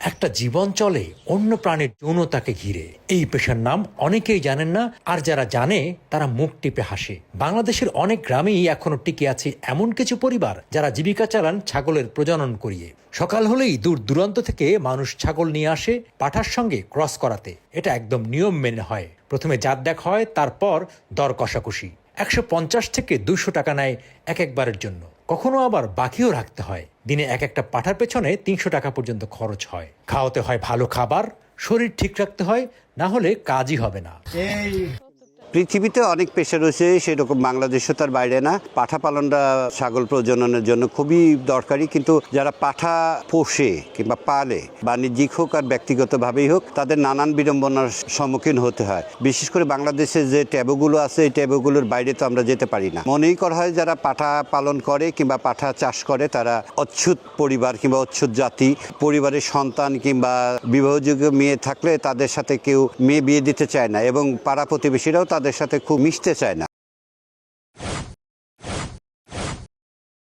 একটা জীবন চলে অন্য প্রাণীর যৌনতাকে ঘিরে। এই পেশার নাম অনেকেই জানেন না, আর যারা জানে তারা মুখ টিপে হাসে। বাংলাদেশের অনেক গ্রামেই এখনো টিকে আছে এমন কিছু পরিবার যারা জীবিকা চালান ছাগলের প্রজনন করিয়ে। সকাল হলেই দূর দূরান্ত থেকে মানুষ ছাগল নিয়ে আসে পাঠার সঙ্গে ক্রস করাতে। এটা একদম নিয়ম মেনে হয়। প্রথমে জাত দেখা হয়, তারপর দর কষাকষি। 150 থেকে 200 টাকা নেয় এক একবারের জন্য, কখনো আবার বাকিও রাখতে হয়। দিনে এক একটা পাঠার পেছনে 300 টাকা পর্যন্ত খরচ হয়। খাওয়াতে হয় ভালো খাবার, শরীর ঠিক রাখতে হয়, না হলে কাজই হবে না। পৃথিবীতে অনেক পেশা রয়েছে, সেরকম বাংলাদেশও তার বাইরে না। পাঠা পালনটা ছাগল প্রজননের জন্য খুবই দরকারি, কিন্তু যারা পাঠা পোষে কিংবা পালে, বাণিজ্যিক হোক আর ব্যক্তিগতভাবেই হোক, তাদের নানান বিড়ম্বনার সম্মুখীন হতে হয়। বিশেষ করে বাংলাদেশে যে ট্যাবুগুলো আছে, এই ট্যাবুগুলোর বাইরে তো আমরা যেতে পারি না। মনেই করা হয় যারা পাঠা পালন করে কিংবা পাঠা চাষ করে তারা অচ্ছুত পরিবার কিংবা অচ্ছুত জাতি। পরিবারের সন্তান কিংবা বিবাহযোগ্য মেয়ে থাকলে তাদের সাথে কেউ মেয়ে বিয়ে দিতে চায় না, এবং পাড়া প্রতিবেশীরাও তাদের সাথে খুব মিশতে চায় না।